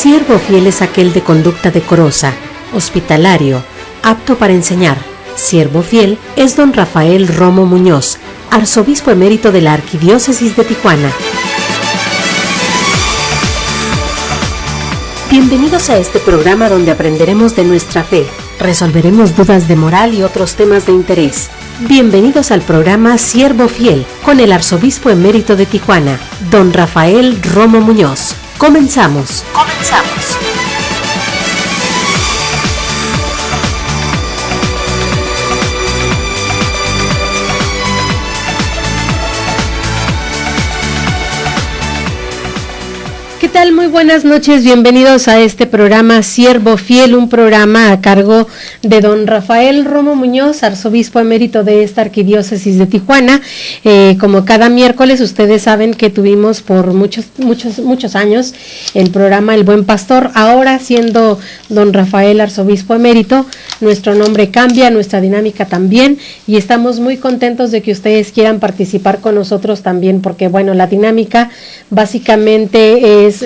Siervo fiel es aquel de conducta decorosa, hospitalario, apto para enseñar. Siervo fiel es don Rafael Romo Muñoz, arzobispo emérito de la Arquidiócesis de Tijuana. Bienvenidos a este programa donde aprenderemos de nuestra fe, resolveremos dudas de moral y otros temas de interés. Bienvenidos al programa Siervo Fiel con el arzobispo emérito de Tijuana, don Rafael Romo Muñoz. Comenzamos. ¿Qué tal? Muy buenas noches, bienvenidos a este programa Siervo Fiel, un programa a cargo de don Rafael Romo Muñoz, arzobispo emérito de esta arquidiócesis de Tijuana. Como cada miércoles, ustedes saben que tuvimos por muchos años el programa El Buen Pastor. Ahora, siendo don Rafael arzobispo emérito, nuestro nombre cambia, nuestra dinámica también, y estamos muy contentos de que ustedes quieran participar con nosotros también, porque bueno, la dinámica básicamente es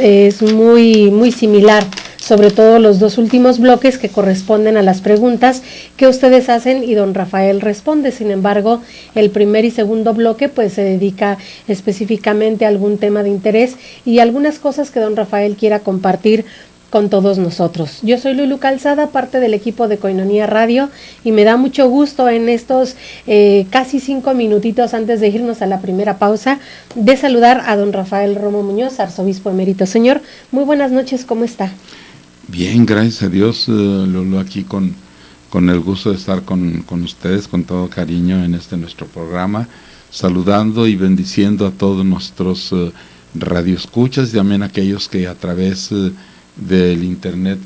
muy similar, sobre todo los dos últimos bloques que corresponden a las preguntas que ustedes hacen y don Rafael responde. Sin embargo, el primer y segundo bloque pues se dedica específicamente a algún tema de interés y algunas cosas que don Rafael quiera compartir con todos nosotros. Yo soy Lulu Calzada, parte del equipo de Koinonía Radio, y me da mucho gusto en estos casi 5 minutitos antes de irnos a la primera pausa, de saludar a don Rafael Romo Muñoz, arzobispo emérito. Señor, muy buenas noches, ¿cómo está? Bien, gracias a Dios, Lulu, aquí con el gusto de estar con ustedes, con todo cariño en nuestro programa, saludando y bendiciendo a todos nuestros radioescuchas y también a aquellos que a través del internet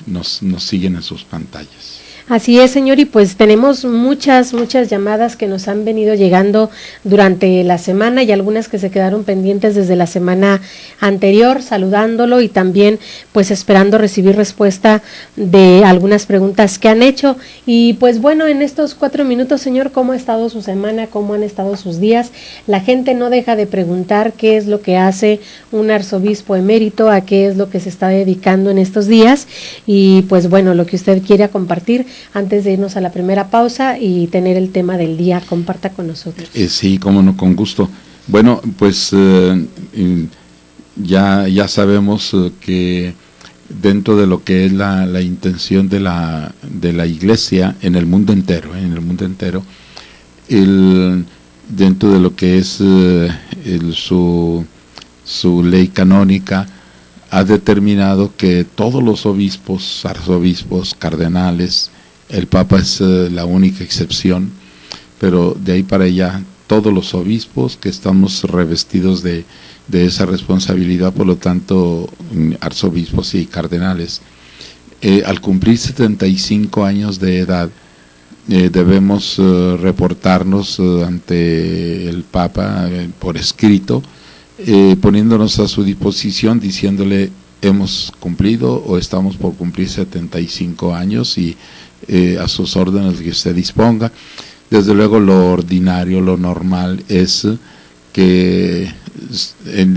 nos siguen en sus pantallas. Así es, señor, y pues tenemos muchas llamadas que nos han venido llegando durante la semana y algunas que se quedaron pendientes desde la semana anterior, saludándolo y también pues esperando recibir respuesta de algunas preguntas que han hecho. Y pues bueno, en estos 4 minutos, señor, ¿cómo ha estado su semana? ¿Cómo han estado sus días? La gente no deja de preguntar qué es lo que hace un arzobispo emérito, a qué es lo que se está dedicando en estos días, y pues bueno, lo que usted quiera compartir antes de irnos a la primera pausa y tener el tema del día, comparta con nosotros. Sí, cómo no, con gusto. Bueno, pues ya sabemos que dentro de lo que es la intención de la Iglesia en el mundo entero, dentro de lo que es su ley canónica, ha determinado que todos los obispos, arzobispos, cardenales, el Papa es la única excepción, pero de ahí para allá todos los obispos que estamos revestidos de esa responsabilidad, por lo tanto arzobispos y cardenales, al cumplir 75 años de edad debemos reportarnos ante el Papa por escrito, poniéndonos a su disposición, diciéndole hemos cumplido o estamos por cumplir 75 años y a sus órdenes que usted disponga. Desde luego lo ordinario, lo normal es que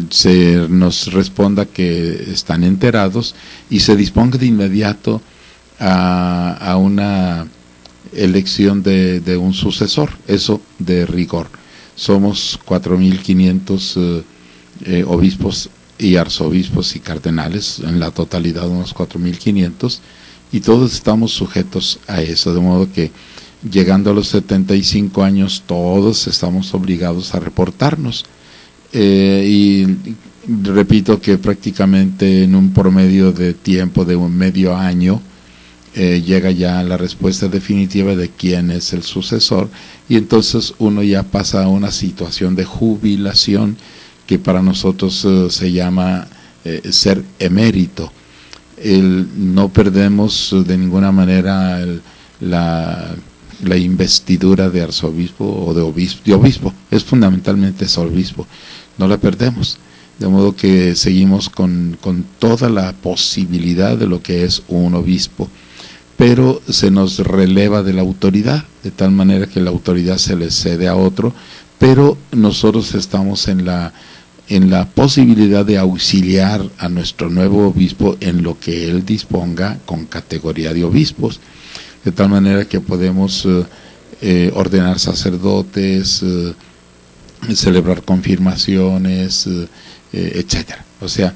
se nos responda que están enterados y se disponga de inmediato a una elección de un sucesor, eso de rigor. Somos 4.500 obispos y arzobispos y cardenales, en la totalidad unos 4.500, y todos estamos sujetos a eso, de modo que llegando a los 75 años todos estamos obligados a reportarnos, y repito que prácticamente en un promedio de tiempo de un medio año llega ya la respuesta definitiva de quién es el sucesor, y entonces uno ya pasa a una situación de jubilación que para nosotros se llama ser emérito. No perdemos de ninguna manera la investidura de arzobispo o de obispo, es fundamentalmente es obispo, no la perdemos, de modo que seguimos con toda la posibilidad de lo que es un obispo, pero se nos releva de la autoridad, de tal manera que la autoridad se le cede a otro, pero nosotros estamos en en la posibilidad de auxiliar a nuestro nuevo obispo en lo que él disponga con categoría de obispos, de tal manera que podemos ordenar sacerdotes, celebrar confirmaciones, etcétera. O sea,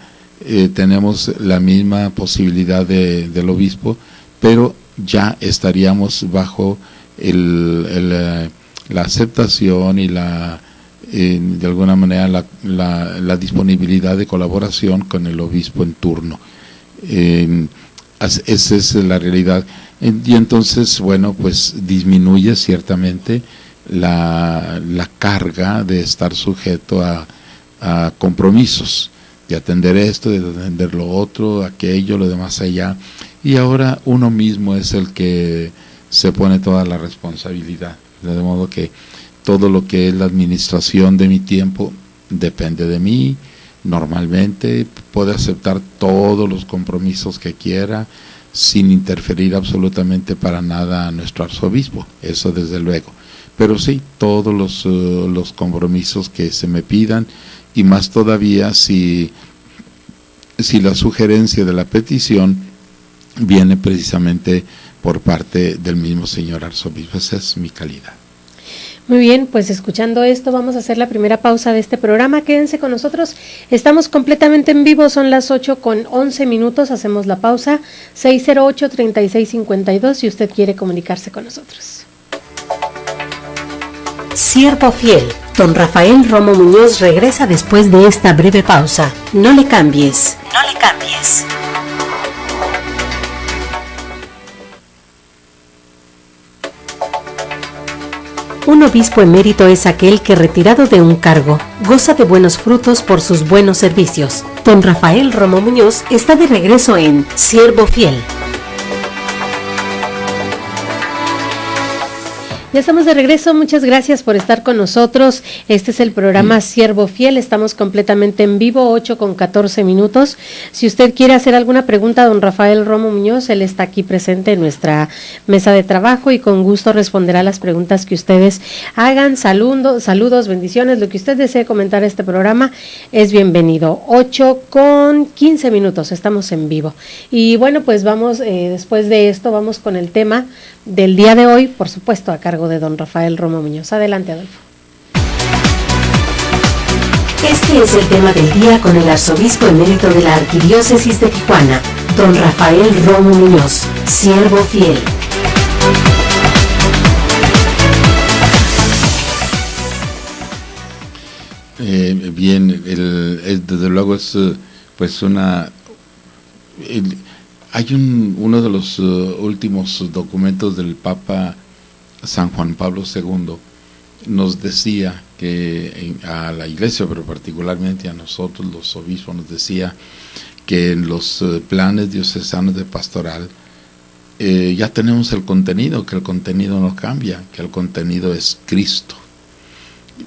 tenemos la misma posibilidad del obispo, pero ya estaríamos bajo la aceptación y de alguna manera la disponibilidad de colaboración con el obispo en turno. Esa es la realidad. Y entonces, bueno, pues disminuye ciertamente la carga de estar sujeto a compromisos, de atender esto, de atender lo otro, aquello, lo demás allá. Y ahora uno mismo es el que se pone toda la responsabilidad, de modo que todo lo que es la administración de mi tiempo depende de mí. Normalmente puede aceptar todos los compromisos que quiera sin interferir absolutamente para nada a nuestro arzobispo, eso desde luego. Pero sí, todos los compromisos que se me pidan, y más todavía si la sugerencia de la petición viene precisamente por parte del mismo señor arzobispo. Esa es mi calidad. Muy bien, pues escuchando esto vamos a hacer la primera pausa de este programa. Quédense con nosotros, estamos completamente en vivo, son las 8:11, hacemos la pausa. 608-3652 si usted quiere comunicarse con nosotros. Siervo fiel, don Rafael Romo Muñoz regresa después de esta breve pausa. No le cambies. No le cambies. Un obispo emérito es aquel que, retirado de un cargo, goza de buenos frutos por sus buenos servicios. Don Rafael Romo Muñoz está de regreso en Siervo Fiel. Ya estamos de regreso, muchas gracias por estar con nosotros. Este es el programa Siervo Fiel, estamos completamente en vivo, 8:14. Si usted quiere hacer alguna pregunta a don Rafael Romo Muñoz, él está aquí presente en nuestra mesa de trabajo y con gusto responderá las preguntas que ustedes hagan. Saludos, bendiciones, lo que usted desee comentar este programa es bienvenido. 8:15, estamos en vivo. Y bueno, pues vamos, después de esto, vamos con el tema del día de hoy, por supuesto, a cargo de don Rafael Romo Muñoz. Adelante, Adolfo. Este es el tema del día con el arzobispo emérito de la Arquidiócesis de Tijuana, don Rafael Romo Muñoz, siervo fiel. Bien, desde luego es pues hay uno de los últimos documentos del Papa San Juan Pablo II nos decía que a la Iglesia, pero particularmente a nosotros los obispos, nos decía que en los planes diocesanos de pastoral ya tenemos el contenido, que el contenido no cambia, que el contenido es Cristo,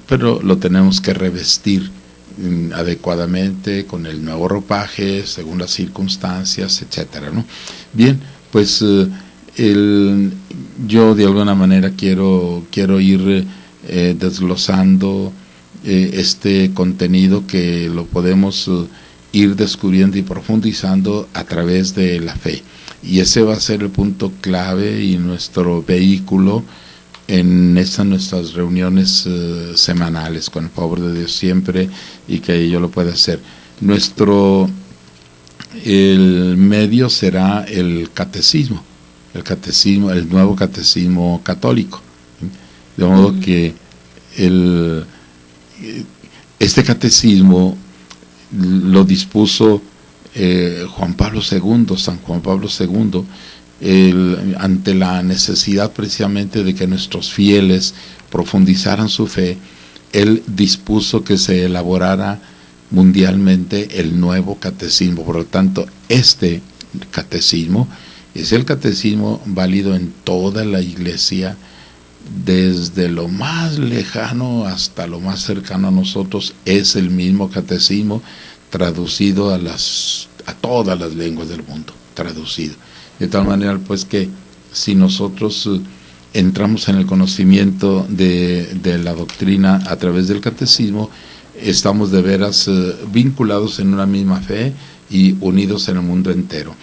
pero lo tenemos que revestir adecuadamente con el nuevo ropaje según las circunstancias, etcétera, ¿no? Bien, pues yo de alguna manera quiero ir desglosando este contenido, que lo podemos ir descubriendo y profundizando a través de la fe, y ese va a ser el punto clave y nuestro vehículo en estas nuestras reuniones semanales, con el favor de Dios siempre, y que yo lo pueda hacer. El medio será el catecismo, el nuevo catecismo católico, de modo que este catecismo lo dispuso San Juan Pablo II, ante la necesidad precisamente de que nuestros fieles profundizaran su fe. Él dispuso que se elaborara mundialmente el nuevo catecismo. Por lo tanto, este catecismo es el catecismo válido en toda la Iglesia, desde lo más lejano hasta lo más cercano a nosotros. Es el mismo catecismo traducido a todas las lenguas del mundo, traducido. De tal manera pues que si nosotros entramos en el conocimiento de la doctrina a través del catecismo, estamos de veras vinculados en una misma fe y unidos en el mundo entero.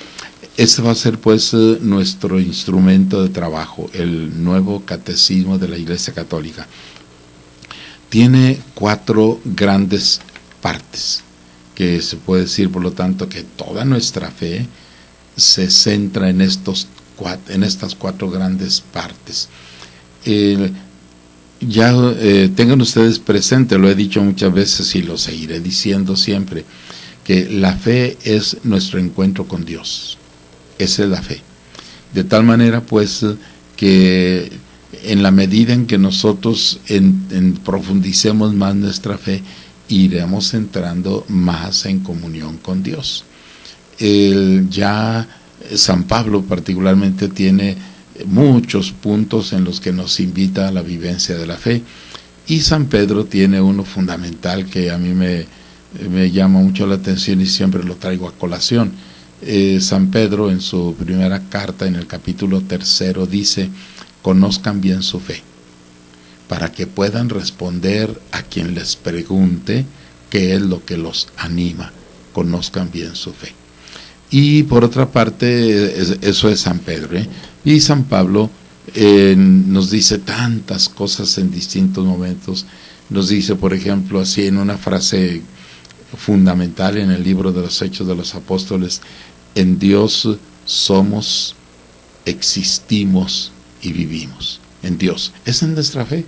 Este va a ser pues nuestro instrumento de trabajo, el nuevo catecismo de la Iglesia Católica. Tiene 4 grandes partes, que se puede decir por lo tanto que toda nuestra fe se centra en estas 4 grandes partes. Tengan ustedes presente, lo he dicho muchas veces y lo seguiré diciendo siempre, que la fe es nuestro encuentro con Dios. Esa es la fe. De tal manera pues que en la medida en que nosotros profundicemos más nuestra fe, iremos entrando más en comunión con Dios. Ya San Pablo particularmente tiene muchos puntos en los que nos invita a la vivencia de la fe, y San Pedro tiene uno fundamental que a mí me llama mucho la atención y siempre lo traigo a colación. San Pedro en su primera carta, en el capítulo 3, dice: conozcan bien su fe, para que puedan responder a quien les pregunte qué es lo que los anima. Conozcan bien su fe. Y por otra parte, eso es San Pedro, Y San Pablo nos dice tantas cosas en distintos momentos. Nos dice, por ejemplo, así en una frase fundamental en el libro de los Hechos de los Apóstoles: en Dios somos, existimos y vivimos. En Dios. Esa es nuestra fe.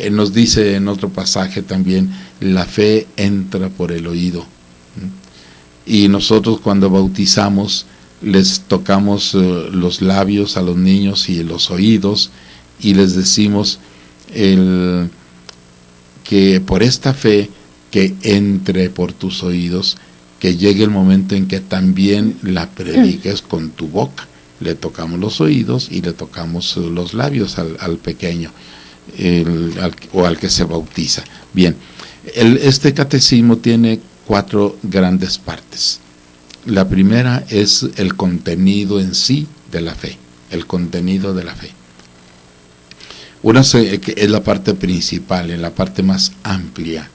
Nos dice en otro pasaje también: la fe entra por el oído. Y nosotros cuando bautizamos les tocamos los labios a los niños y los oídos, y les decimos que por esta fe que entre por tus oídos, que llegue el momento en que también la prediques con tu boca. Le tocamos los oídos y le tocamos los labios al pequeño o al que se bautiza. Bien, este catecismo tiene 4 grandes partes. La primera es el contenido en sí de la fe, el contenido de la fe. Una es la parte principal, en la parte más amplia,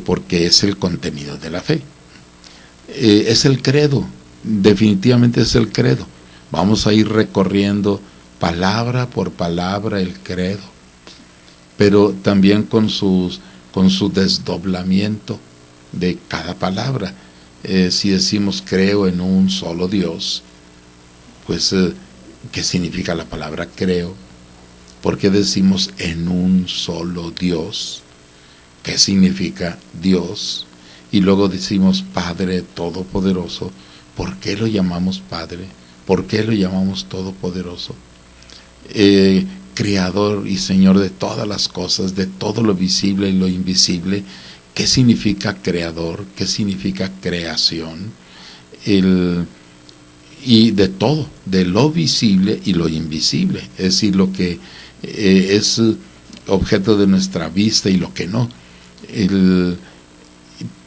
porque es el contenido de la fe. Es el credo, definitivamente es el credo. Vamos a ir recorriendo palabra por palabra el credo, pero también con su desdoblamiento de cada palabra. Si decimos creo en un solo Dios, pues ¿qué significa la palabra creo? ¿Por qué decimos en un solo Dios? ¿Qué significa Dios? Y luego decimos Padre Todopoderoso. ¿Por qué lo llamamos Padre? ¿Por qué lo llamamos Todopoderoso? Creador y Señor de todas las cosas, de todo lo visible y lo invisible. ¿Qué significa creador? ¿Qué significa creación? Y de todo, de lo visible y lo invisible, es decir, lo que es objeto de nuestra vista y lo que no.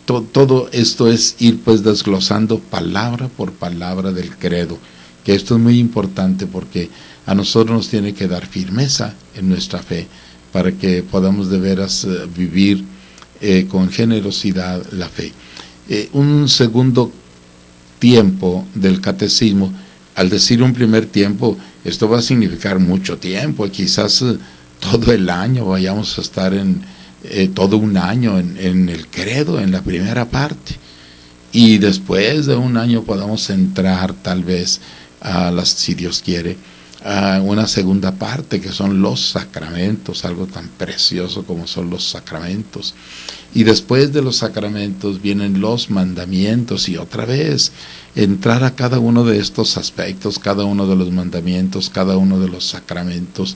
Todo esto es ir pues desglosando palabra por palabra del credo, que esto es muy importante porque a nosotros nos tiene que dar firmeza en nuestra fe para que podamos de veras vivir con generosidad la fe. Un segundo tiempo del catecismo, al decir un primer tiempo, esto va a significar mucho tiempo, quizás todo el año vayamos a estar todo un año en el credo, en la primera parte, y después de un año podamos entrar tal vez si Dios quiere, a una segunda parte que son los sacramentos, algo tan precioso como son los sacramentos, y después de los sacramentos vienen los mandamientos, y otra vez entrar a cada uno de estos aspectos, cada uno de los mandamientos, cada uno de los sacramentos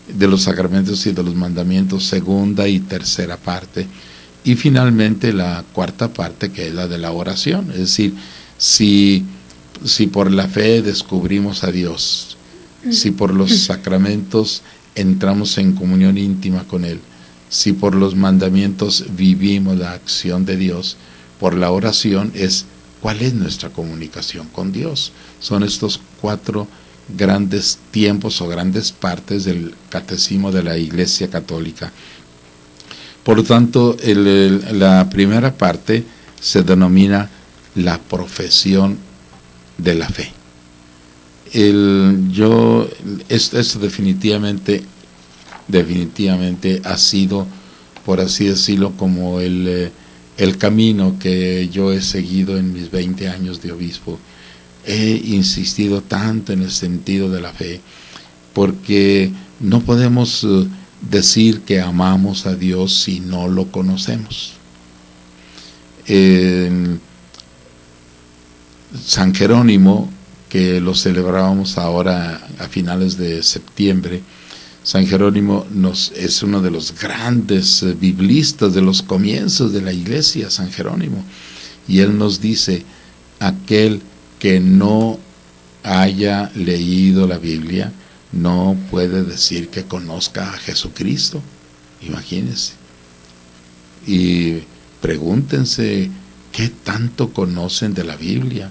y de los mandamientos, segunda y tercera parte, y finalmente la cuarta parte, que es la de la oración. Es decir, si por la fe descubrimos a Dios, si por los sacramentos entramos en comunión íntima con Él, si por los mandamientos vivimos la acción de Dios, por la oración es cuál es nuestra comunicación con Dios. Son estos 4 grandes tiempos o grandes partes del catecismo de la Iglesia Católica. Por lo tanto, la primera parte se denomina la profesión de la fe. Esto definitivamente ha sido, por así decirlo, como el camino que yo he seguido en mis 20 años de obispo. He insistido tanto en el sentido de la fe, porque no podemos decir que amamos a Dios si no lo conocemos. San Jerónimo, que lo celebrábamos ahora a finales de septiembre, San Jerónimo es uno de los grandes biblistas de los comienzos de la iglesia, San Jerónimo, y él nos dice: aquel que no haya leído la Biblia no puede decir que conozca a Jesucristo. Imagínense. Y pregúntense qué tanto conocen de la Biblia,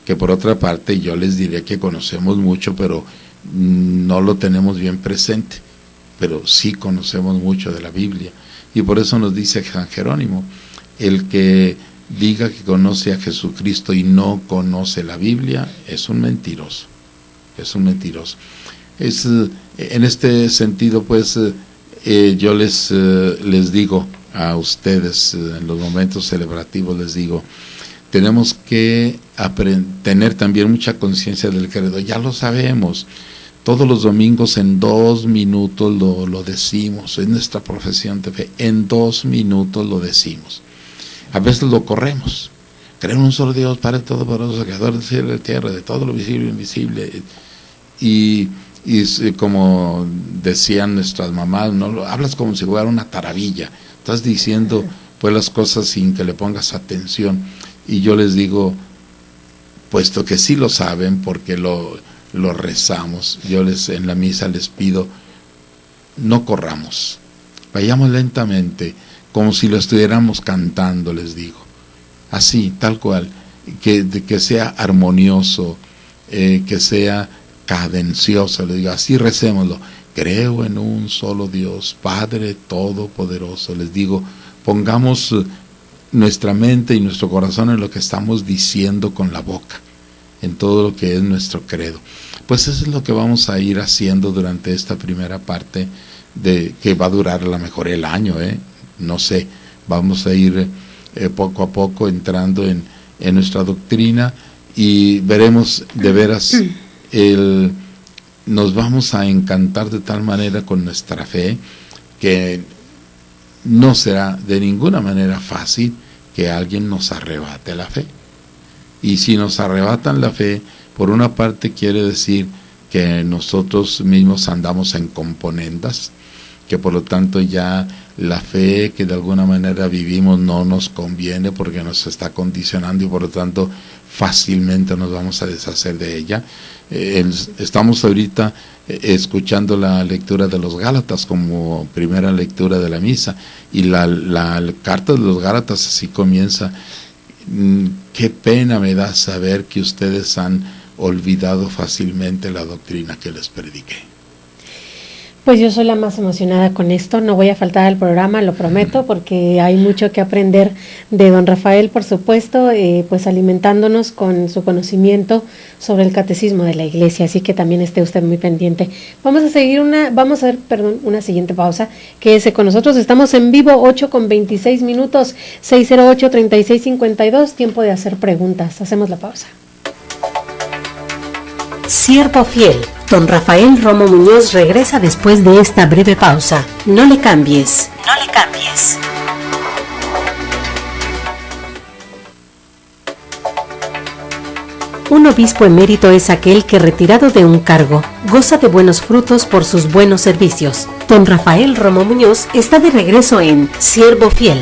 que por otra parte yo les diré que conocemos mucho, pero no lo tenemos bien presente, pero sí conocemos mucho de la Biblia. Y por eso nos dice San Jerónimo: el que diga que conoce a Jesucristo y no conoce la Biblia es un mentiroso, es un mentiroso. En este sentido, pues, yo les digo a ustedes, en los momentos celebrativos les digo, tenemos que tener también mucha conciencia del credo. Ya lo sabemos, todos los domingos en 2 minutos lo decimos, es nuestra profesión de fe, en 2 minutos lo decimos. A veces lo corremos: creo en un solo Dios, Padre Todopoderoso, Creador del cielo y de la tierra, de todo lo visible e invisible. Y como decían nuestras mamás, no hablas como si fuera una taravilla, estás diciendo pues las cosas sin que le pongas atención. Y yo les digo, puesto que sí lo saben, porque lo rezamos, yo en la misa les pido: no corramos, vayamos lentamente, como si lo estuviéramos cantando, les digo, así, tal cual, que sea armonioso, que sea cadencioso, les digo, así recémoslo: creo en un solo Dios, Padre Todopoderoso. Les digo, pongamos nuestra mente y nuestro corazón en lo que estamos diciendo con la boca, en todo lo que es nuestro credo. Pues eso es lo que vamos a ir haciendo durante esta primera parte, que va a durar a lo mejor el año, no sé, vamos a ir poco a poco entrando en nuestra doctrina, y veremos de veras, nos vamos a encantar de tal manera con nuestra fe que no será de ninguna manera fácil que alguien nos arrebate la fe. Y si nos arrebatan la fe, por una parte quiere decir que nosotros mismos andamos en componendas, que por lo tanto ya la fe que de alguna manera vivimos no nos conviene porque nos está condicionando, y por lo tanto fácilmente nos vamos a deshacer de ella. Estamos ahorita escuchando la lectura de los Gálatas como primera lectura de la misa, y la carta de los Gálatas así comienza: qué pena me da saber que ustedes han olvidado fácilmente la doctrina que les prediqué. Pues yo soy la más emocionada con esto, no voy a faltar al programa, lo prometo, porque hay mucho que aprender de don Rafael, por supuesto, pues alimentándonos con su conocimiento sobre el catecismo de la Iglesia, así que también esté usted muy pendiente. Vamos a hacer una siguiente pausa, quédese con nosotros, estamos en vivo, 8:26, 608-3652, tiempo de hacer preguntas, hacemos la pausa. Siervo fiel, don Rafael Romo Muñoz regresa después de esta breve pausa. No le cambies. No le cambies. Un obispo emérito es aquel que, retirado de un cargo, goza de buenos frutos por sus buenos servicios. Don Rafael Romo Muñoz está de regreso en Siervo Fiel.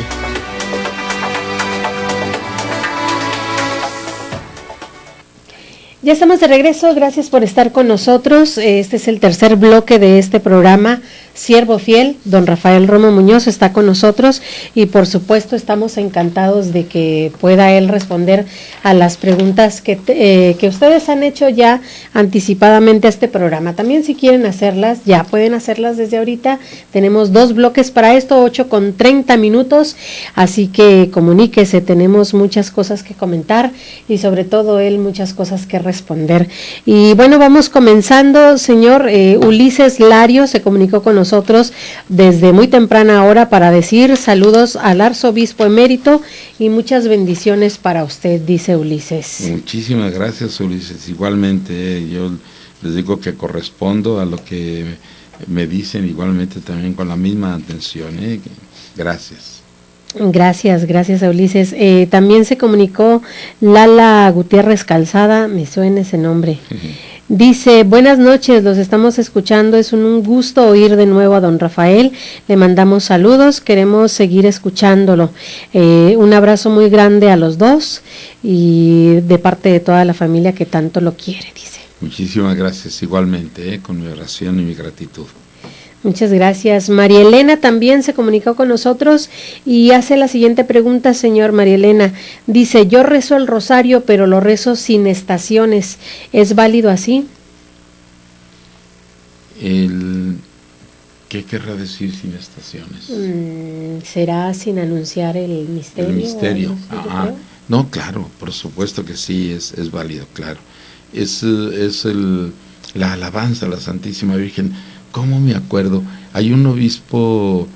Ya estamos de regreso, gracias por estar con nosotros. Este es el tercer bloque de este programa siervo fiel, don Rafael Romo Muñoz, está con nosotros y por supuesto estamos encantados de que pueda él responder a las preguntas que ustedes han hecho ya anticipadamente a este programa. También si quieren hacerlas, ya pueden hacerlas desde ahorita. Tenemos 2 bloques para esto, 8:30, así que comuníquese, tenemos muchas cosas que comentar y sobre todo él muchas cosas que responder. Y bueno, vamos comenzando, señor. Ulises Lario se comunicó con nosotros desde muy temprana hora para decir saludos al arzobispo emérito y muchas bendiciones para usted, dice Ulises. Muchísimas gracias, Ulises. Igualmente, yo les digo que correspondo a lo que me dicen, igualmente también con la misma atención. Gracias. Gracias a Ulises. También se comunicó Lala Gutiérrez Calzada, me suena ese nombre. Dice, buenas noches, los estamos escuchando, es un gusto oír de nuevo a don Rafael, le mandamos saludos, queremos seguir escuchándolo. Un abrazo muy grande a los dos y de parte de toda la familia que tanto lo quiere, dice. Muchísimas gracias, igualmente, con mi oración y mi gratitud. Muchas gracias. María Elena también se comunicó con nosotros y hace la siguiente pregunta, señor María Elena. Dice, yo rezo el rosario, pero lo rezo sin estaciones. ¿Es válido así? ¿Qué querrá decir sin estaciones? ¿Será sin anunciar el misterio? El misterio. No, no, claro, por supuesto que sí, es válido, claro. Es la alabanza a la Santísima Virgen. ¿Cómo me acuerdo? Hay un obispo,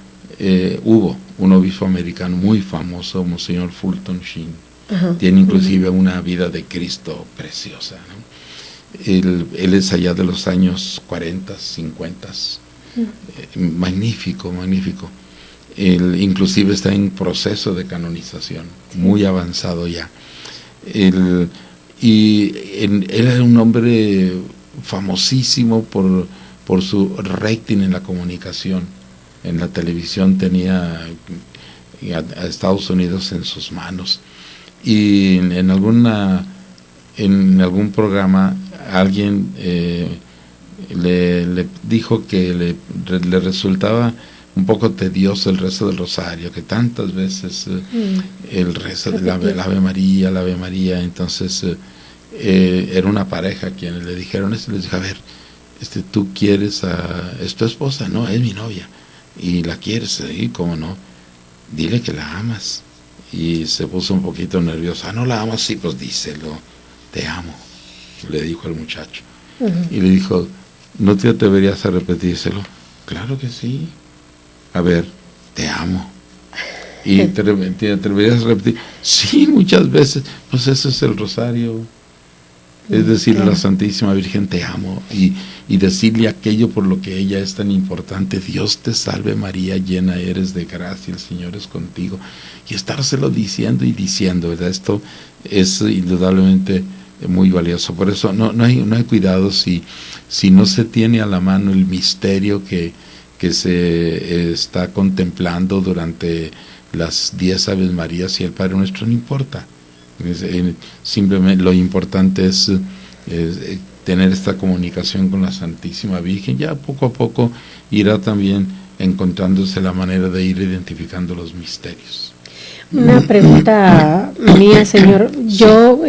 hubo un obispo americano muy famoso, Monseñor Fulton Sheen. Ajá. Tiene inclusive una vida de Cristo preciosa, ¿no? Él es allá de los años 40, 50. Magnífico. Él inclusive está en proceso de canonización, muy avanzado ya. Él era un hombre famosísimo por su rating en la comunicación. En la televisión tenía a Estados Unidos en sus manos. Y en algún programa alguien le dijo que le resultaba un poco tedioso el rezo del rosario, que tantas veces el rezo del Ave María, entonces era una pareja quienes le dijeron esto, les dijo, a ver, tú quieres es tu esposa, no, es mi novia, y la quieres, ¿sí? ¿Cómo no? Dile que la amas. Y se puso un poquito nerviosa. ¿No la amas? Sí, pues díselo, te amo, le dijo el muchacho. Y le dijo, ¿no te atreverías a repetírselo? Claro que sí. A ver, te amo. ¿Y te atreverías a repetir? Sí, muchas veces. Pues eso es el rosario. Es decirle a la Santísima Virgen, te amo, y decirle aquello por lo que ella es tan importante. Dios te salve María, llena eres de gracia, el Señor es contigo. Y estárselo diciendo y diciendo, ¿verdad? Esto es indudablemente muy valioso. Por eso no hay cuidado si no se tiene a la mano el misterio que se está contemplando durante las 10 Aves Marías y el Padre Nuestro, no importa. Simplemente lo importante es tener esta comunicación con la Santísima Virgen. Ya poco a poco irá también encontrándose la manera de ir identificando los misterios. Una pregunta mía, señor. Yo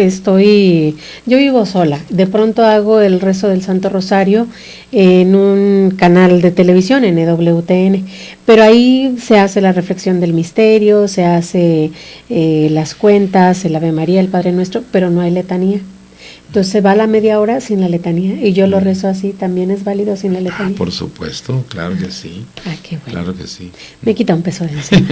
vivo sola. De pronto hago el rezo del Santo Rosario en un canal de televisión, en EWTN, pero ahí se hace la reflexión del misterio, se hace las cuentas, el Ave María, el Padre Nuestro, pero no hay letanía. Entonces va la media hora sin la letanía y yo lo rezo así. ¿También es válido sin la letanía? Por supuesto, claro que sí. Qué bueno. Claro que sí. Me quita un peso de encima.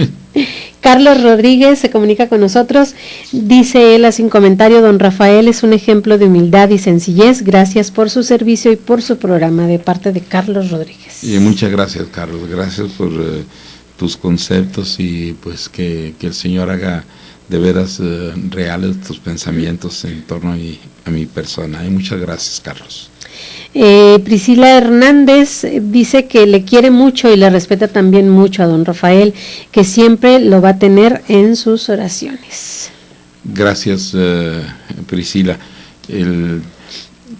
Carlos Rodríguez se comunica con nosotros. Dice él sin comentario, don Rafael es un ejemplo de humildad y sencillez. Gracias por su servicio y por su programa, de parte de Carlos Rodríguez. Y muchas gracias, Carlos. Gracias por tus conceptos y pues que el Señor haga de veras reales tus pensamientos en torno a mi persona. Y muchas gracias, Carlos. Priscila Hernández dice que le quiere mucho y le respeta también mucho a don Rafael, que siempre lo va a tener en sus oraciones. Gracias, Priscila.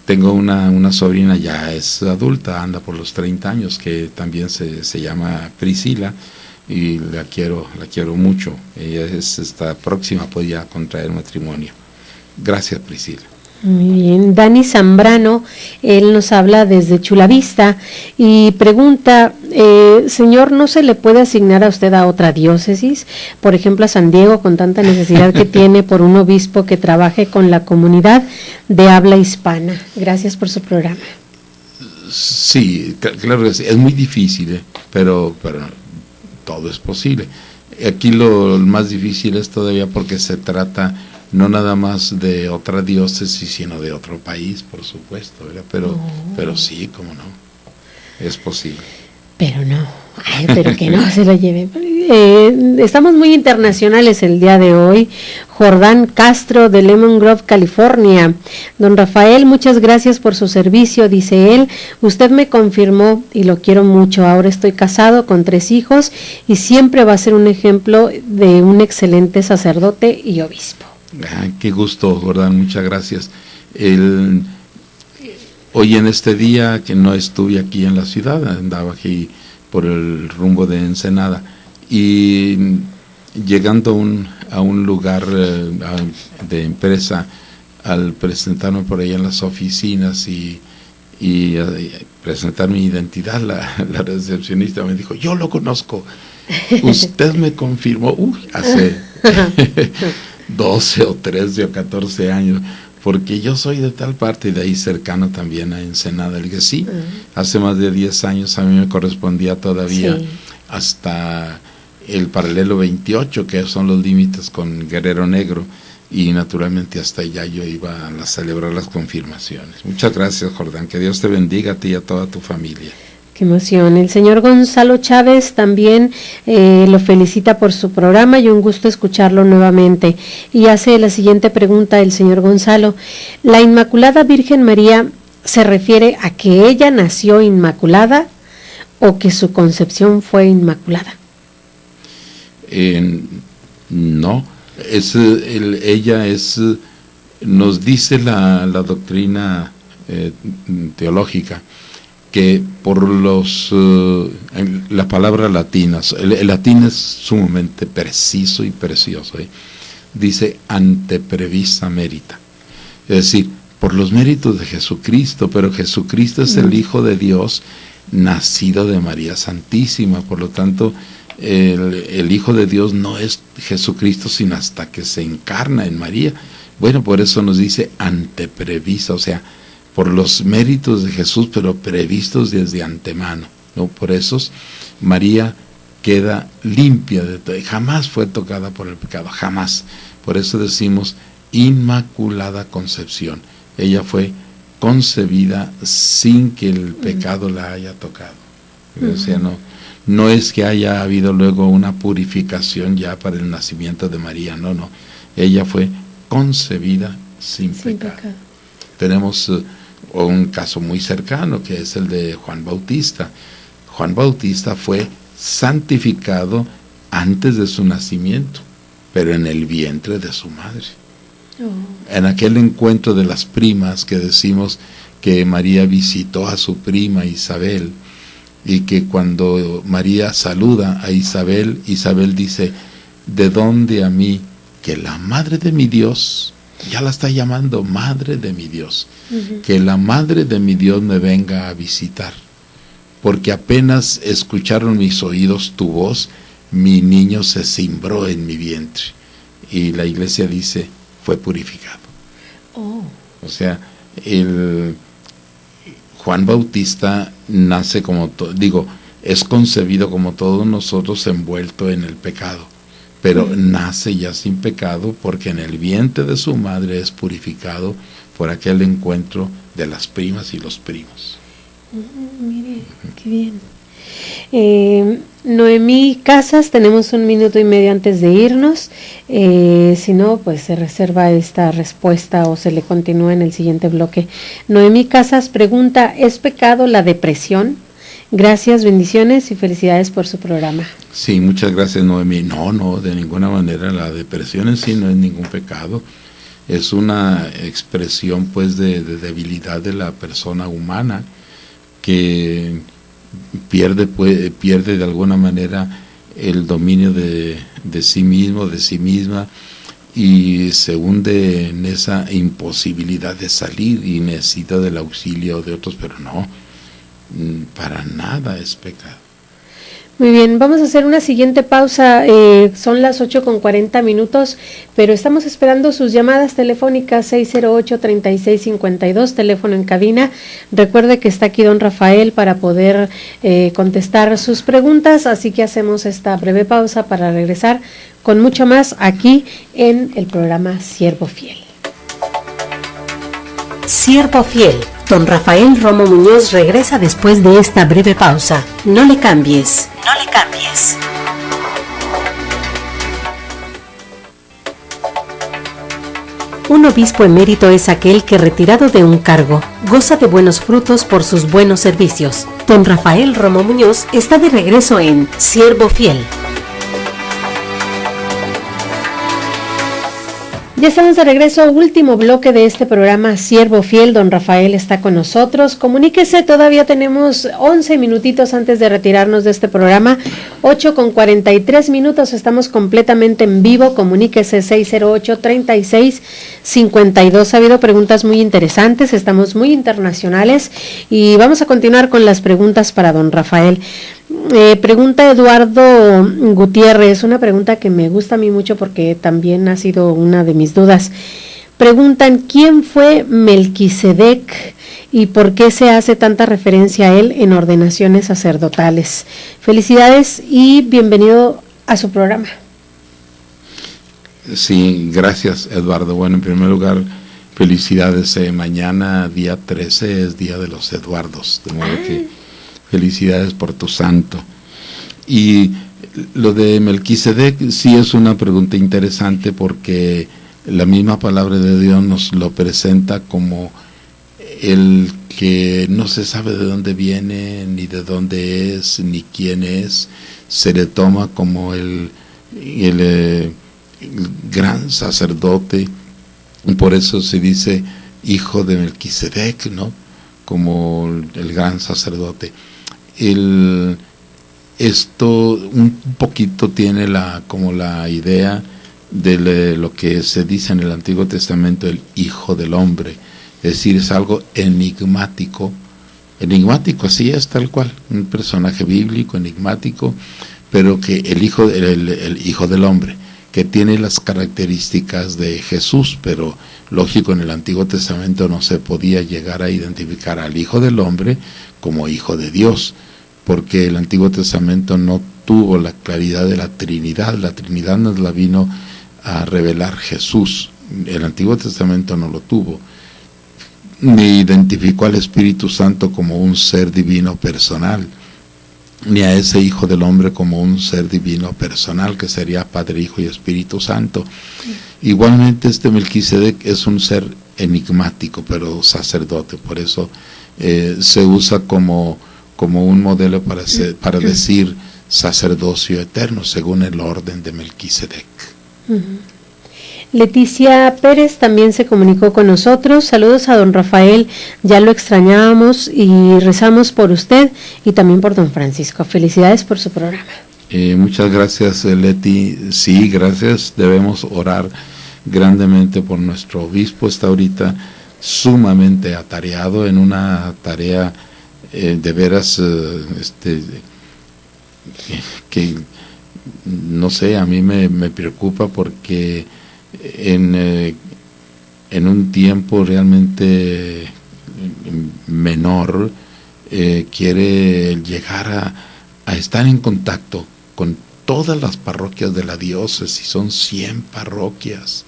tengo una sobrina, ya es adulta, anda por los 30 años, que también se llama Priscila, y la quiero mucho. Ella está próxima pues ya a contraer matrimonio. Gracias, Priscila. Muy bien. Dani Zambrano, él nos habla desde Chulavista y pregunta, señor, ¿no se le puede asignar a usted a otra diócesis? Por ejemplo, a San Diego, con tanta necesidad que tiene por un obispo que trabaje con la comunidad de habla hispana. Gracias por su programa. Sí, claro que sí. Es muy difícil, pero todo es posible. Aquí lo más difícil es todavía porque se trata no nada más de otra diócesis, sino de otro país, por supuesto, ¿verdad? Pero sí, cómo no, es posible. Pero no, pero que no se lo lleven. Estamos muy internacionales el día de hoy. Jordán Castro de Lemon Grove, California. Don Rafael, muchas gracias por su servicio, dice él. Usted me confirmó y lo quiero mucho. Ahora estoy casado con 3 hijos y siempre va a ser un ejemplo de un excelente sacerdote y obispo. Qué gusto, Jordán, muchas gracias. Hoy en este día que no estuve aquí en la ciudad, andaba aquí por el rumbo de Ensenada, y llegando a un lugar de empresa, al presentarme por ahí en las oficinas y presentar mi identidad, la recepcionista me dijo, yo lo conozco, usted me confirmó, hace 12 o 13 o 14 años, porque yo soy de tal parte, y de ahí cercano también a Ensenada. Le dije, sí, hace más de 10 años a mí me correspondía todavía hasta el paralelo 28, que son los límites con Guerrero Negro, y naturalmente hasta allá yo iba a celebrar las confirmaciones. Muchas gracias, Jordán, que Dios te bendiga a ti y a toda tu familia. Qué emoción. El señor Gonzalo Chávez también lo felicita por su programa y un gusto escucharlo nuevamente. Y hace la siguiente pregunta el señor Gonzalo. ¿La Inmaculada Virgen María se refiere a que ella nació inmaculada o que su concepción fue inmaculada? No, ella nos dice la doctrina teológica, que por la palabra latina, el latín es sumamente preciso y precioso, dice ante prevista merita, es decir, por los méritos de Jesucristo, pero Jesucristo es el Hijo de Dios, nacido de María Santísima, por lo tanto, el Hijo de Dios no es Jesucristo, sino hasta que se encarna en María. Bueno, por eso nos dice ante prevista, o sea, por los méritos de Jesús, pero previstos desde antemano, ¿no? Por eso María queda limpia de todo, jamás fue tocada por el pecado, jamás. Por eso decimos Inmaculada Concepción. Ella fue concebida sin que el pecado la haya tocado. O sea, no es que haya habido luego una purificación ya para el nacimiento de María, no. Ella fue concebida sin pecado. Tenemos un caso muy cercano, que es el de Juan Bautista. Juan Bautista fue santificado antes de su nacimiento, pero en el vientre de su madre. En aquel encuentro de las primas que decimos que María visitó a su prima Isabel, y que cuando María saluda a Isabel, Isabel dice, ¿de dónde a mí que la madre de mi Dios, ya la está llamando madre de mi Dios, que la madre de mi Dios me venga a visitar? Porque apenas escucharon mis oídos tu voz, mi niño se cimbró en mi vientre. Y la iglesia dice, fue purificado. O sea, Juan Bautista nace como, es concebido como todos nosotros, envuelto en el pecado, pero nace ya sin pecado, porque en el vientre de su madre es purificado por aquel encuentro de las primas y los primos. Mire, qué bien. Noemí Casas, tenemos 1 minuto y medio antes de irnos. Si no, pues se reserva esta respuesta o se le continúa en el siguiente bloque. Noemí Casas pregunta, ¿es pecado la depresión? Gracias, bendiciones y felicidades por su programa. Sí, muchas gracias, Noemí. No, de ninguna manera, la depresión en sí no es ningún pecado. es una expresión pues de debilidad de la persona humana, que pierde de alguna manera el dominio de sí mismo, de sí misma, y se hunde en esa imposibilidad de salir y necesita del auxilio de otros, pero no, para nada es pecado. Muy bien, vamos a hacer una siguiente pausa, son las 8:40, pero estamos esperando sus llamadas telefónicas 608-3652, teléfono en cabina. Recuerde que está aquí don Rafael para poder contestar sus preguntas, así que hacemos esta breve pausa para regresar con mucho más aquí en el programa Siervo Fiel. Siervo Fiel, don Rafael Romo Muñoz regresa después de esta breve pausa. No le cambies. No le cambies. Un obispo emérito es aquel que, retirado de un cargo, goza de buenos frutos por sus buenos servicios. Don Rafael Romo Muñoz está de regreso en Siervo Fiel. Ya estamos de regreso, último bloque de este programa Siervo Fiel. Don Rafael está con nosotros. Comuníquese, todavía tenemos 11 minutitos antes de retirarnos de este programa. 8:43, estamos completamente en vivo. Comuníquese 608-3652. Ha habido preguntas muy interesantes, estamos muy internacionales y vamos a continuar con las preguntas para don Rafael. Pregunta Eduardo Gutiérrez, una pregunta que me gusta a mí mucho porque también ha sido una de mis dudas. Preguntan, ¿quién fue Melquisedec y por qué se hace tanta referencia a él en ordenaciones sacerdotales? Felicidades y bienvenido a su programa. Sí, gracias Eduardo. Bueno, en primer lugar, felicidades. Mañana, día 13, es Día de los Eduardos, de modo que felicidades por tu santo. Y lo de Melquisedec sí es una pregunta interesante porque la misma palabra de Dios nos lo presenta como el que no se sabe de dónde viene, ni de dónde es, ni quién es. Se le toma como el gran sacerdote, y por eso se dice hijo de Melquisedec, ¿no? Como el gran sacerdote. Esto un poquito tiene como la idea de lo que se dice en el Antiguo Testamento, el Hijo del Hombre, es decir, es algo enigmático, así es, tal cual, un personaje bíblico enigmático, pero que el Hijo del Hombre, que tiene las características de Jesús, pero lógico, en el Antiguo Testamento no se podía llegar a identificar al Hijo del Hombre como Hijo de Dios, porque el Antiguo Testamento no tuvo la claridad de la Trinidad nos la vino a revelar Jesús. El Antiguo Testamento no lo tuvo, ni identificó al Espíritu Santo como un ser divino personal, ni a ese Hijo del Hombre como un ser divino personal, que sería Padre, Hijo y Espíritu Santo. Igualmente Melquisedec es un ser enigmático, pero sacerdote, por eso se usa como un modelo para decir sacerdocio eterno, según el orden de Melquisedec. Leticia Pérez también se comunicó con nosotros. Saludos a don Rafael, ya lo extrañábamos y rezamos por usted y también por don Francisco. Felicidades por su programa. Muchas gracias, Leti. Sí, gracias. Debemos orar grandemente por nuestro obispo. Está ahorita sumamente atareado en una tarea de veras que no sé, a mí me preocupa porque en un tiempo realmente menor quiere llegar a estar en contacto con todas las parroquias de la diócesis. Son 100 parroquias,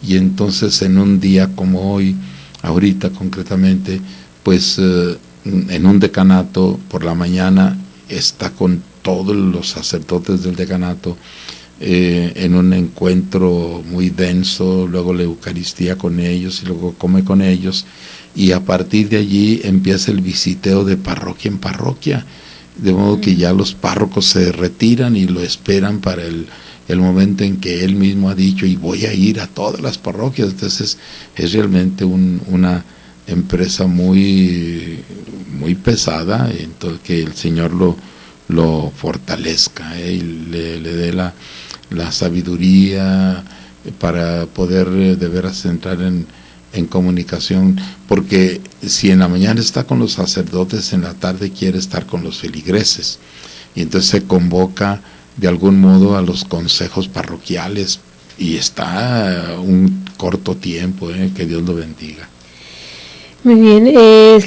y entonces en un día como hoy, ahorita concretamente, pues en un decanato por la mañana está con todos los sacerdotes del decanato en un encuentro muy denso, luego la Eucaristía con ellos y luego come con ellos, y a partir de allí empieza el visiteo de parroquia en parroquia, de modo que ya los párrocos se retiran y lo esperan para el el momento en que él mismo ha dicho, y voy a ir a todas las parroquias. Entonces es realmente una empresa muy, muy pesada, entonces que el Señor lo fortalezca, y le dé la sabiduría para poder de veras entrar en comunicación, porque si en la mañana está con los sacerdotes, en la tarde quiere estar con los feligreses, y entonces se convoca de algún modo a los consejos parroquiales, y está un corto tiempo, que Dios lo bendiga. Muy bien,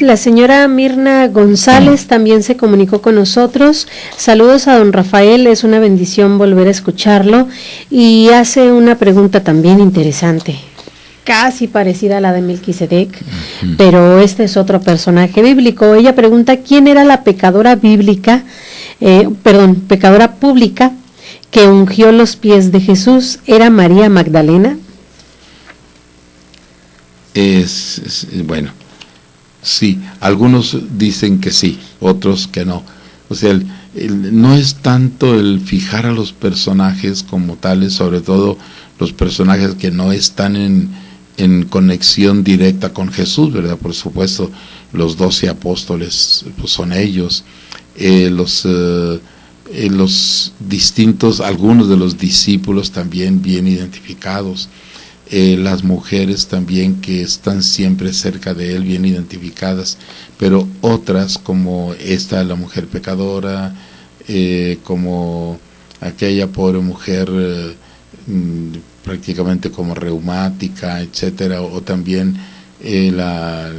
la señora Mirna González también se comunicó con nosotros. Saludos a don Rafael, es una bendición volver a escucharlo, y hace una pregunta también interesante, casi parecida a la de Melquisedec, pero este es otro personaje bíblico. Ella pregunta, ¿quién era la pecadora bíblica, pecadora pública que ungió los pies de Jesús? ¿Era María Magdalena? Bueno, sí, algunos dicen que sí, otros que no. O sea, no es tanto el fijar a los personajes como tales, sobre todo los personajes que no están en conexión directa con Jesús, ¿verdad? Por supuesto, los 12 apóstoles, pues son ellos. Los distintos, algunos de los discípulos también bien identificados. Las mujeres también que están siempre cerca de él, bien identificadas, pero otras como esta, la mujer pecadora, como aquella pobre mujer prácticamente como reumática, etcétera, o también la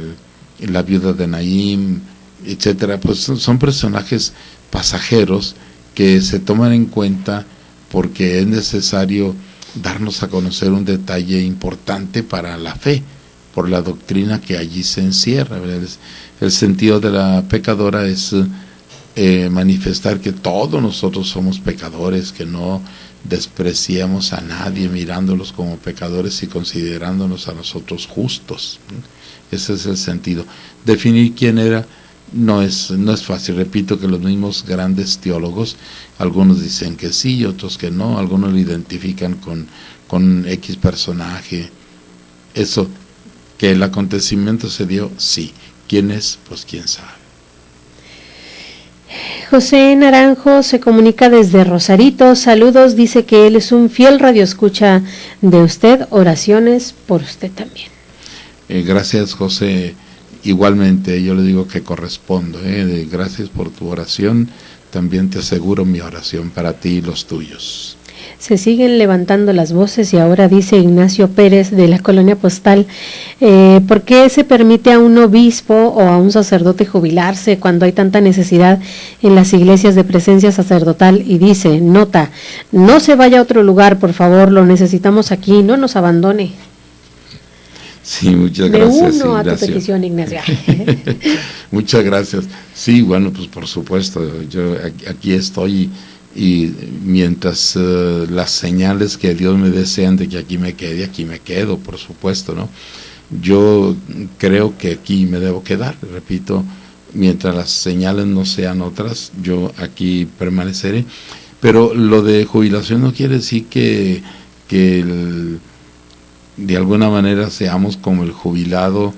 viuda de Naín, etcétera. Pues son personajes pasajeros que se toman en cuenta porque es necesario darnos a conocer un detalle importante para la fe, por la doctrina que allí se encierra, ¿verdad? El sentido de la pecadora es manifestar que todos nosotros somos pecadores, que no despreciamos a nadie mirándolos como pecadores y considerándonos a nosotros justos. Ese es el sentido. Definir quién era no es fácil. Repito que los mismos grandes teólogos, algunos dicen que sí, otros que no, algunos lo identifican con X personaje. Eso, que el acontecimiento se dio, sí. ¿Quién es? Pues quién sabe. José Naranjo se comunica desde Rosarito. Saludos, dice que él es un fiel radioescucha de usted. Oraciones por usted también. Gracias, José. Igualmente, yo le digo que correspondo. Gracias por tu oración. También te aseguro mi oración para ti y los tuyos. Se siguen levantando las voces y ahora dice Ignacio Pérez de la Colonia Postal, ¿por qué se permite a un obispo o a un sacerdote jubilarse cuando hay tanta necesidad en las iglesias de presencia sacerdotal? Y dice, nota, no se vaya a otro lugar, por favor, lo necesitamos aquí, no nos abandone. Sí, muchas gracias. Me uno a tu petición, Ignacio. Muchas gracias. Sí, bueno, pues por supuesto, yo aquí estoy y mientras las señales que Dios me dé sean de que aquí me quedo, por supuesto, ¿no? Yo creo que aquí me debo quedar, repito, mientras las señales no sean otras, yo aquí permaneceré. Pero lo de jubilación no quiere decir que de alguna manera seamos como el jubilado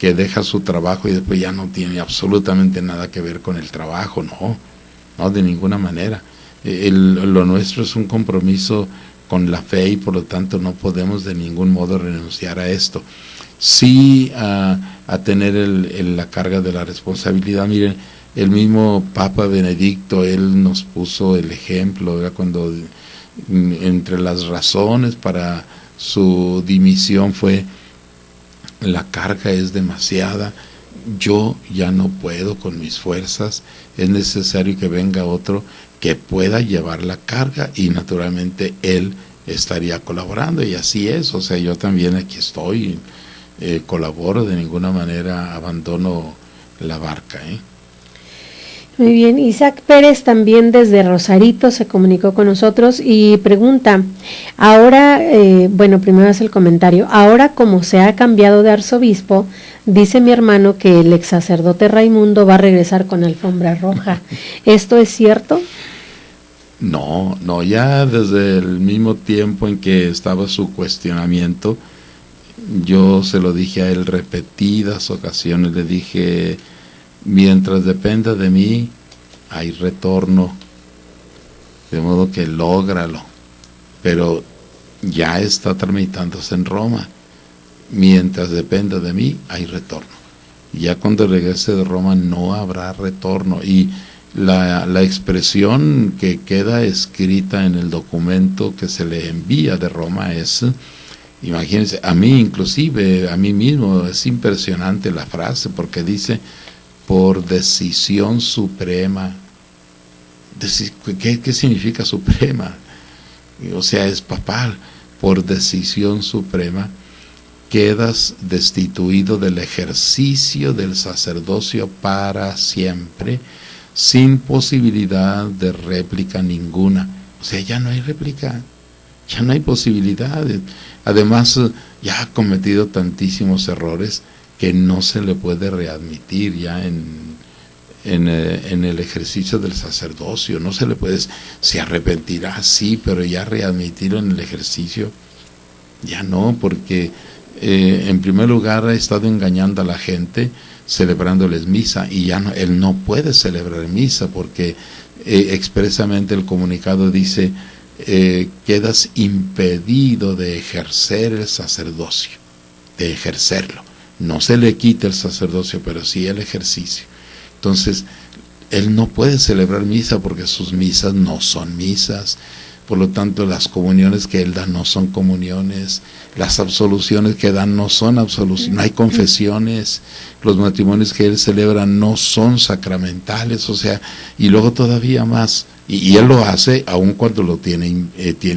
que deja su trabajo y después ya no tiene absolutamente nada que ver con el trabajo, no, de ninguna manera. Lo nuestro es un compromiso con la fe y por lo tanto no podemos de ningún modo renunciar a esto. Sí a tener la carga de la responsabilidad. Miren, el mismo Papa Benedicto, él nos puso el ejemplo, ¿verdad? Cuando entre las razones para su dimisión fue: la carga es demasiada, yo ya no puedo con mis fuerzas, es necesario que venga otro que pueda llevar la carga, y naturalmente él estaría colaborando, y así es. O sea, yo también aquí estoy, colaboro, de ninguna manera abandono la barca. Muy bien, Isaac Pérez también desde Rosarito se comunicó con nosotros y pregunta, ahora, primero hace el comentario, ahora como se ha cambiado de arzobispo, dice mi hermano que el ex sacerdote Raimundo va a regresar con alfombra roja. ¿Esto es cierto? No, ya desde el mismo tiempo en que estaba su cuestionamiento, yo se lo dije a él repetidas ocasiones, le dije, mientras dependa de mí, hay retorno, de modo que lógralo, pero ya está tramitándose en Roma, mientras dependa de mí, hay retorno. Ya cuando regrese de Roma no habrá retorno, y la expresión que queda escrita en el documento que se le envía de Roma es, imagínense, a mí inclusive, a mí mismo, es impresionante la frase, porque dice, por decisión suprema. ¿Qué significa suprema? O sea, es papal. Por decisión suprema quedas destituido del ejercicio del sacerdocio para siempre, sin posibilidad de réplica ninguna. O sea, ya no hay réplica, ya no hay posibilidad. Además, ya ha cometido tantísimos errores que no se le puede readmitir ya en el ejercicio del sacerdocio. No se le puede, se arrepentirá, sí, pero ya readmitirlo en el ejercicio, ya no, porque en primer lugar ha estado engañando a la gente, celebrándoles misa, y ya no, él no puede celebrar misa, porque expresamente el comunicado dice, quedas impedido de ejercer el sacerdocio, de ejercerlo. No se le quita el sacerdocio, pero sí el ejercicio. Entonces, él no puede celebrar misa porque sus misas no son misas. Por lo tanto, las comuniones que él da no son comuniones, las absoluciones que dan no son absoluciones, no hay confesiones, los matrimonios que él celebra no son sacramentales, o sea, y luego todavía más, y él lo hace aun cuando lo tiene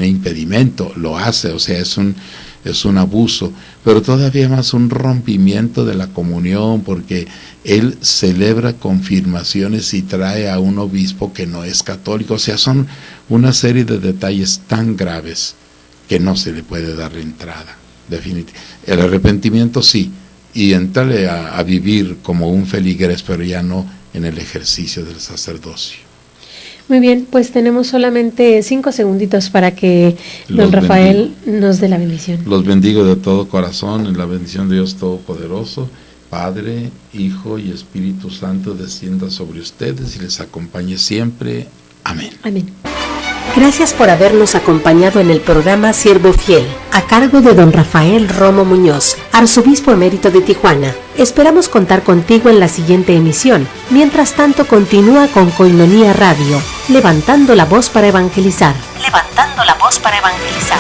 impedimento, lo hace, o sea, es un abuso, pero todavía más un rompimiento de la comunión, porque él celebra confirmaciones y trae a un obispo que no es católico. O sea, son una serie de detalles tan graves que no se le puede dar entrada, definitivamente. El arrepentimiento sí, y entrarle a vivir como un feligrés, pero ya no en el ejercicio del sacerdocio. Muy bien, pues tenemos solamente 5 segunditos para que don Rafael nos dé la bendición. Los bendigo de todo corazón, en la bendición de Dios Todopoderoso, Padre, Hijo y Espíritu Santo, descienda sobre ustedes y les acompañe siempre. Amén. Amén. Gracias por habernos acompañado en el programa Siervo Fiel, a cargo de don Rafael Romo Muñoz, arzobispo emérito de Tijuana. Esperamos contar contigo en la siguiente emisión. Mientras tanto, continúa con Koinonia Radio, levantando la voz para evangelizar. Levantando la voz para evangelizar.